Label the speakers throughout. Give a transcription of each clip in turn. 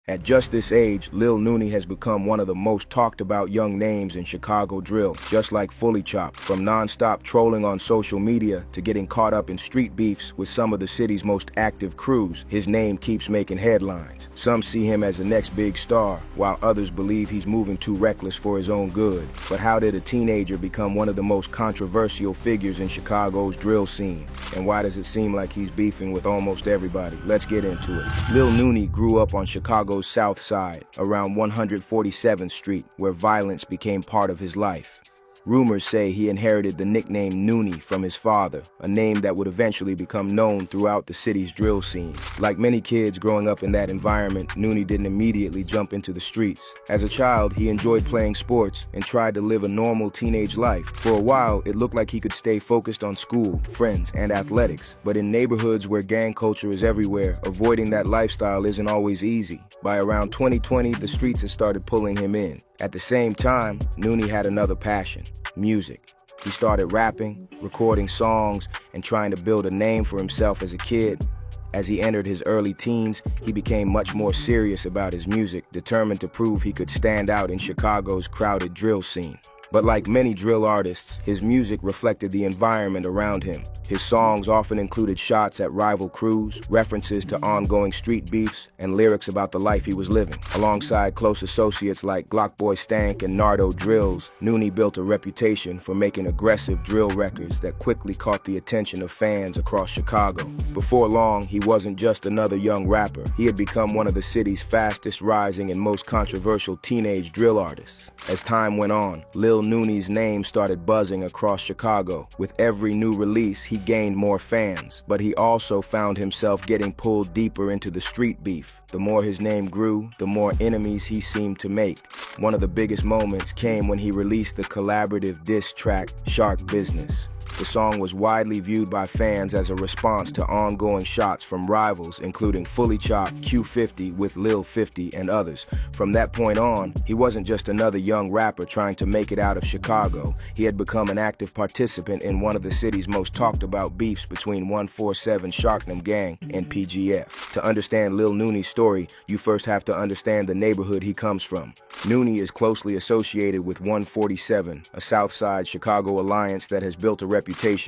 Speaker 1: At just this age, Lil Noonie has become one of the most talked about young names in Chicago drill, just like Fully Chop. From non-stop trolling on social media to getting caught up in street beefs with some of the city's most active crews, his name keeps making headlines. Some see him as the next big star, while others believe he's moving too reckless for his own good. But how did a teenager become one of the most controversial figures in Chicago's drill scene? And why does it seem like he's beefing with almost everybody? Let's get into it. Lil Noonie grew up on Chicago's South Side, around 147th Street, where violence became part of his life. Rumors say he inherited the nickname Noonie from his father, a name that would eventually become known throughout the city's drill scene. Like many kids growing up in that environment, Noonie didn't immediately jump into the streets. As a child, he enjoyed playing sports and tried to live a normal teenage life. For a while, it looked like he could stay focused on school, friends, and athletics. But in neighborhoods where gang culture is everywhere, avoiding that lifestyle isn't always easy. By around 2020, the streets had started pulling him in. At the same time, Noonie had another passion: music. He started rapping, recording songs, and trying to build a name for himself as a kid. As he entered his early teens, he became much more serious about his music, determined to prove he could stand out in Chicago's crowded drill scene. But like many drill artists, his music reflected the environment around him. His songs often included shots at rival crews, references to ongoing street beefs, and lyrics about the life he was living. Alongside close associates like Glockboy Stank and Nardo Drills, Noonie built a reputation for making aggressive drill records that quickly caught the attention of fans across Chicago. Before long, he wasn't just another young rapper. He had become one of the city's fastest rising and most controversial teenage drill artists. As time went on, Lil Noonie's name started buzzing across Chicago. With every new release, he gained more fans, but he also found himself getting pulled deeper into the street beef. The more his name grew, the more enemies he seemed to make. One of the biggest moments came when he released the collaborative diss track, Shark Business. The song was widely viewed by fans as a response to ongoing shots from rivals, including Fully Chop, Q50 with Lil 50, and others. From that point on, he wasn't just another young rapper trying to make it out of Chicago. He had become an active participant in one of the city's most talked about beefs between 147 Sharknam Gang and PGF. To understand Lil Noonie's story, you first have to understand the neighborhood he comes from. Noonie is closely associated with 147, a Southside Chicago alliance that has built a reputation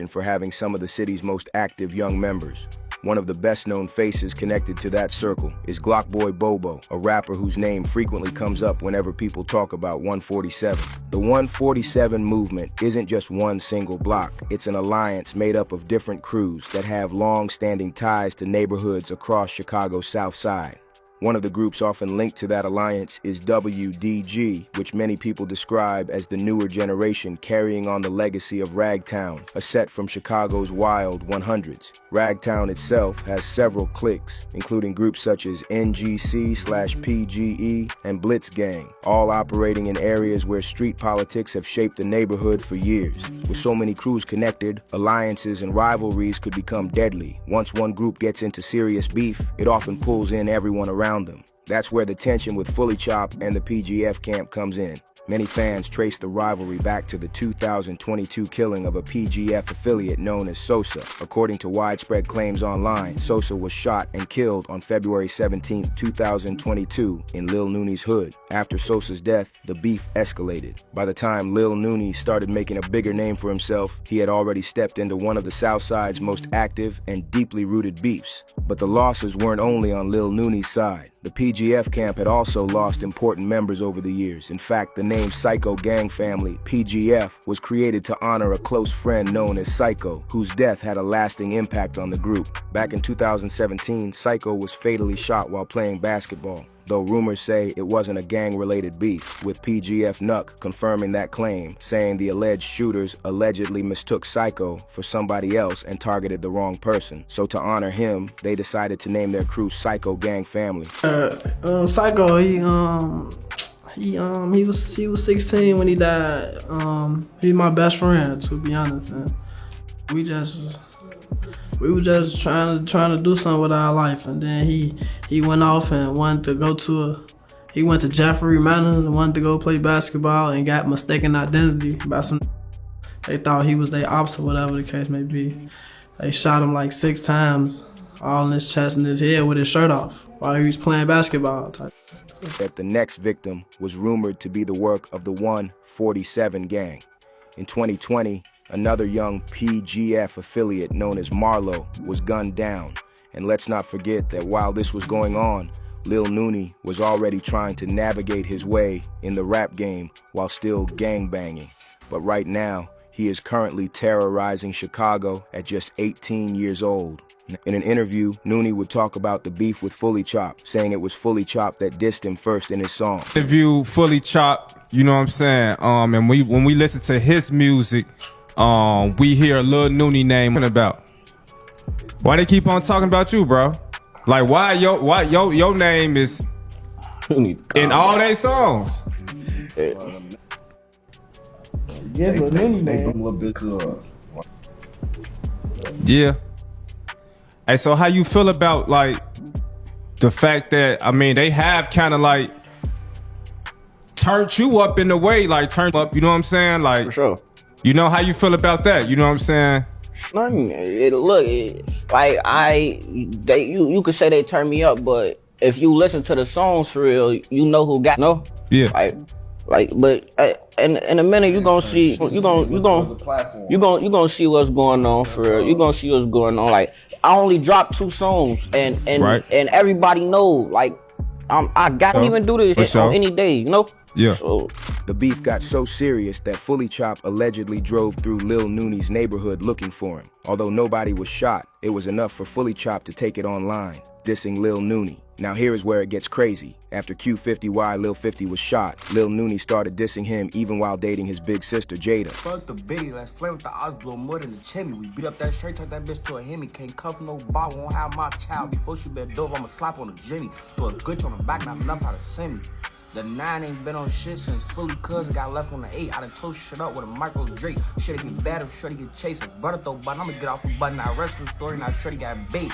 Speaker 1: for having some of the city's most active young members. One of the best-known faces connected to that circle is Glockboy Bobo, a rapper whose name frequently comes up whenever people talk about 147. The 147 movement isn't just one single block. It's an alliance made up of different crews that have long-standing ties to neighborhoods across Chicago's South Side. One of the groups often linked to that alliance is WDG, which many people describe as the newer generation carrying on the legacy of Ragtown, a set from Chicago's Wild 100s. Ragtown itself has several cliques, including groups such as NGC/PGE and Blitz Gang, all operating in areas where street politics have shaped the neighborhood for years. With so many crews connected, alliances and rivalries could become deadly. Once one group gets into serious beef, it often pulls in everyone around them. That's where the tension with Fully Chop and the PGF camp comes in. Many fans trace the rivalry back to the 2022 killing of a PGF affiliate known as Sosa. According to widespread claims online, Sosa was shot and killed on February 17, 2022 in Lil Noonie's hood. After Sosa's death, the beef escalated. By the time Lil Noonie started making a bigger name for himself, he had already stepped into one of the Southside's most active and deeply rooted beefs. But the losses weren't only on Lil Noonie's side. The PGF camp had also lost important members over the years. In fact, the name Psycho Gang Family, PGF, was created to honor a close friend known as Psycho, whose death had a lasting impact on the group. Back in 2017, Psycho was fatally shot while playing basketball, though rumors say it wasn't a gang-related beef, with PGF Nuck confirming that claim, saying the alleged shooters allegedly mistook Psycho for somebody else and targeted the wrong person. So to honor him, they decided to name their crew Psycho Gang Family.
Speaker 2: Psycho, he was 16 when he died. He's my best friend, to be honest. And we were just trying to do something with our life, and then he went off and wanted to go he went to Jeffrey Manor and wanted to go play basketball and got mistaken identity by some. They thought he was their ops or whatever the case may be. They shot him like 6 times, all in his chest and his head with his shirt off. while he was playing basketball type.
Speaker 1: That the next victim was rumored to be the work of the 147 gang. In 2020, another young PGF affiliate known as Marlo was gunned down. And let's not forget that while this was going on, Lil Noonie was already trying to navigate his way in the rap game while still gangbanging. But right now, he is currently terrorizing Chicago at just 18 years old. In an interview, Noonie would talk about the beef with Fully Chop, saying it was Fully Chop that dissed him first in his song.
Speaker 3: Interview Fully Chop, you know what I'm saying? And when we listen to his music, we hear Lil Noonie name about. Why they keep on talking about you, bro? Like why your name is in all their songs?
Speaker 2: Yeah, Lil Noonie, man.
Speaker 3: Yeah. Hey, so how you feel about like the fact that they have kind of like turned you up in a way, like turned up, you know what I'm saying? Like,
Speaker 4: For sure.
Speaker 3: You know how you feel about that? You know what I'm saying?
Speaker 4: You could say they turn me up, but if you listen to the songs for real, you know who got no.
Speaker 3: Yeah.
Speaker 4: But in a minute you gonna see you gonna see what's going on for real. You gonna see what's going on. Like I only dropped 2 songs and
Speaker 3: right.
Speaker 4: and everybody know like I don't even do this on any day, you know.
Speaker 3: Yeah.
Speaker 4: So
Speaker 1: the beef got so serious that Fully Chop allegedly drove through Lil Noonie's neighborhood looking for him. Although nobody was shot, it was enough for Fully Chop to take it online, dissing Lil Noonie. Now here is where it gets crazy. After Q50Y Lil 50 was shot, Lil Noonie started dissing him even while dating his big sister Jada.
Speaker 5: Fuck the biddy, let's flame with the odds, blow mud in the chimney. We beat up that shirt, turn that bitch to a Hemi. Can't cuff no bar, won't have my child. Before she been dope, I'ma slap on the Jimmy. Throw a good on the back, not enough how to send me. The 9 ain't been on shit since Fully Cousin got left on the 8. I done toast shit up with a micro Drake. Shit'll get bad if Shorty get chased. If brother throw button, I'ma get off the button. I rest the story, now Shorty got bait.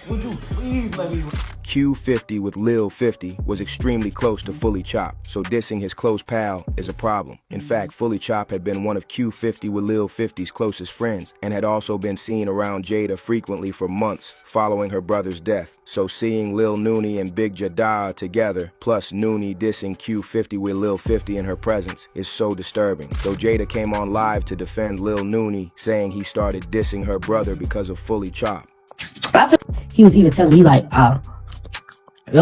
Speaker 5: Would you please let me...
Speaker 1: Q50 with Lil 50 was extremely close to Fully Chop, so dissing his close pal is a problem. In fact, Fully Chop had been one of Q50 with Lil 50's closest friends and had also been seen around Jada frequently for months following her brother's death. So seeing Lil Noonie and Big Jada together, plus Noonie dissing Q50 with Lil 50 in her presence, is so disturbing. Though Jada came on live to defend Lil Noonie, saying he started dissing her brother because of Fully Chop.
Speaker 6: He was even telling me like, your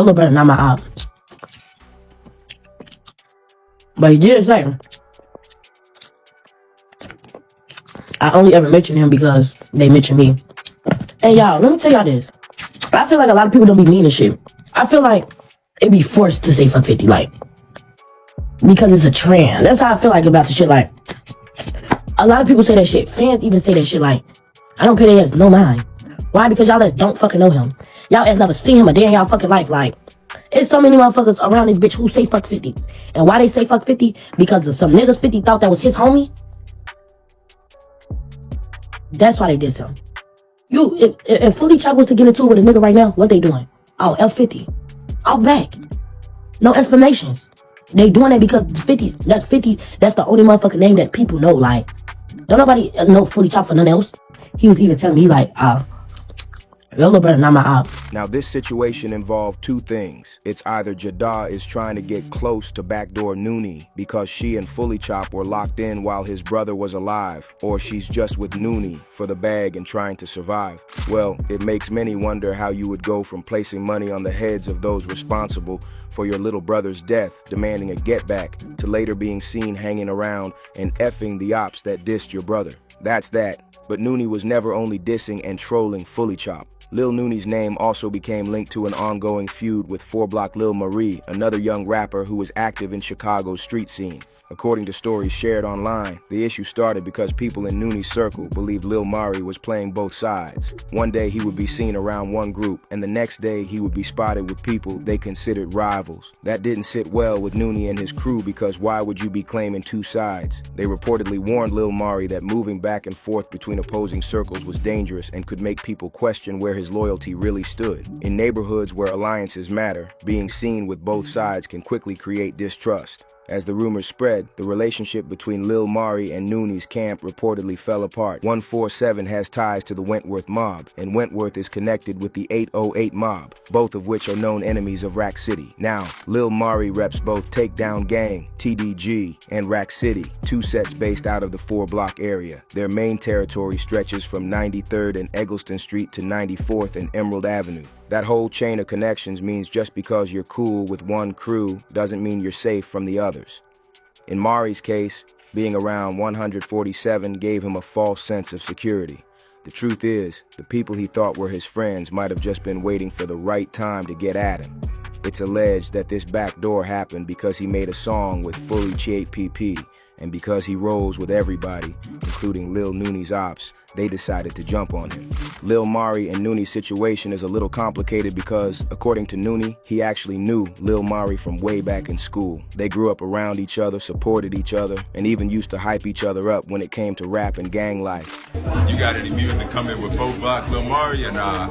Speaker 6: little brother not my op. But he did say, I only ever mention him because they mention me. And y'all, let me tell y'all this. I feel like a lot of people don't be mean and shit. I feel like it be forced to say fuck 50, like, because it's a trend. That's how I feel like about the shit. Like, a lot of people say that shit. Fans even say that shit. Like, I don't pay their ass no mind. Why? Because y'all ass don't fucking know him. Y'all ass never seen him a day in y'all fucking life. Like, it's so many motherfuckers around this bitch who say fuck 50. And why they say fuck 50? Because of some niggas 50 thought that was his homie. That's why they did him. If Fully Chop was to get into it with a nigga right now, what they doing? Oh, L50. Out back. No explanations. They doing that because 50, that's the only motherfucking name that people know. Like, don't nobody know Fully Chop for nothing else. He was even telling me like, your little brother not my op.
Speaker 1: Now this situation involved 2 things. It's either Jada is trying to get close to backdoor Noonie because she and Fully Chop were locked in while his brother was alive, or she's just with Noonie for the bag and trying to survive. Well, it makes many wonder how you would go from placing money on the heads of those responsible for your little brother's death, demanding a get back, to later being seen hanging around and effing the ops that dissed your brother. That's that. But Noonie was never only dissing and trolling Fully Chop. Lil Noonie's name also became linked to an ongoing feud with 4 Block Lil Marie, another young rapper who was active in Chicago's street scene. According to stories shared online, the issue started because people in Noonie's circle believed Lil Mari was playing both sides. One day he would be seen around one group, and the next day he would be spotted with people they considered rivals. That didn't sit well with Noonie and his crew because why would you be claiming 2 sides? They reportedly warned Lil Mari that moving back and forth between opposing circles was dangerous and could make people question where his loyalty really stood. In neighborhoods where alliances matter, being seen with both sides can quickly create distrust. As the rumors spread, the relationship between Lil Mari and Noonie's camp reportedly fell apart. 147 has ties to the Wentworth mob, and Wentworth is connected with the 808 mob, both of which are known enemies of Rack City. Now, Lil Mari reps both Takedown Gang, TDG, and Rack City, two sets based out of the 4-block area. Their main territory stretches from 93rd and Eggleston Street to 94th and Emerald Avenue. That whole chain of connections means just because you're cool with one crew doesn't mean you're safe from the others. In Mari's case, being around 147 gave him a false sense of security. The truth is, the people he thought were his friends might have just been waiting for the right time to get at him. It's alleged that this backdoor happened because he made a song with Fully Cheat PP, and because he rolls with everybody, including Lil Noonie's ops, they decided to jump on him. Lil Mari and Noonie's situation is a little complicated because, according to Noonie, he actually knew Lil Mari from way back in school. They grew up around each other, supported each other, and even used to hype each other up when it came to rap and gang life.
Speaker 7: You got any music coming with 4-block Lil Mari or nah?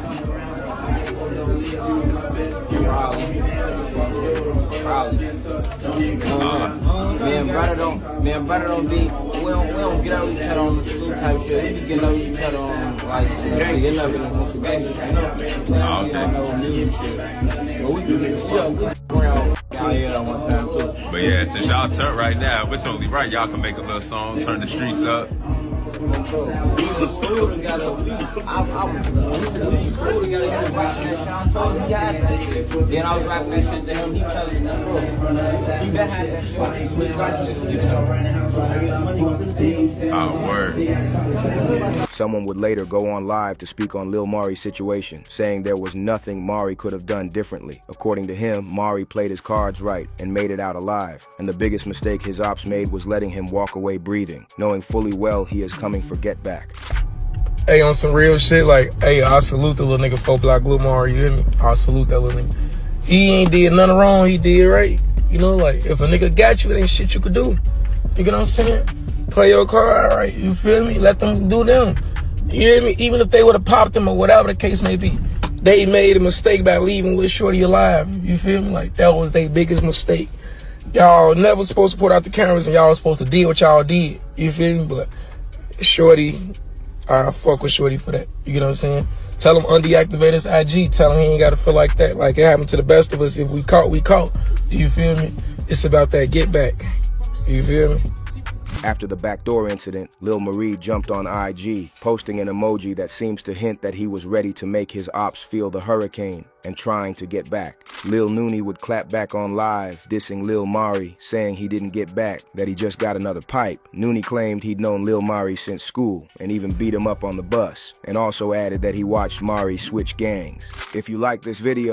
Speaker 8: Me and brother don't be, we don't get out each other on the school type shit. We be getting out each other on like getting up on some gangster shit, you know? But we around out here at one time too.
Speaker 7: But yeah, since y'all turn right now, it's only right y'all can make a little song, turn the streets up.
Speaker 8: We was in school together. We was in school together. He was rapping that shit. I told him he had that shit. Then I was rapping that shit to him. He telling me, bro, he been had that shit. He was rapping
Speaker 7: Oh, word.
Speaker 1: Someone would later go on live to speak on Lil Mari's situation, saying there was nothing Mari could have done differently. According to him, Mari played his cards right and made it out alive. And the biggest mistake his ops made was letting him walk away breathing, knowing fully well he is coming for get back.
Speaker 9: Hey, on some real shit, like, hey, I salute the little nigga 4-block Lil Mari, you hear me? I salute that little nigga. He ain't did nothing wrong, he did right. You know, like, if a nigga got you, it ain't shit you could do. You get what I'm saying? Play your card right, you feel me? Let them do them. You hear me? Even if they would have popped him or whatever the case may be, they made a mistake by leaving with Shorty alive. You feel me? Like, that was their biggest mistake. Y'all never supposed to put out the cameras and y'all was supposed to deal what y'all did. You feel me? But Shorty, I fuck with Shorty for that. You get what I'm saying? Tell him undeactivate his IG. Tell him he ain't got to feel like that. Like it happened to the best of us. If we caught, we caught. You feel me? It's about that get back. You feel me?
Speaker 1: After the backdoor incident, Lil Marie jumped on IG, posting an emoji that seems to hint that he was ready to make his ops feel the hurricane and trying to get back. Lil Noonie would clap back on live, dissing Lil Mari, saying he didn't get back, that he just got another pipe. Noonie claimed he'd known Lil Mari since school and even beat him up on the bus, and also added that he watched Mari switch gangs. If you like this video,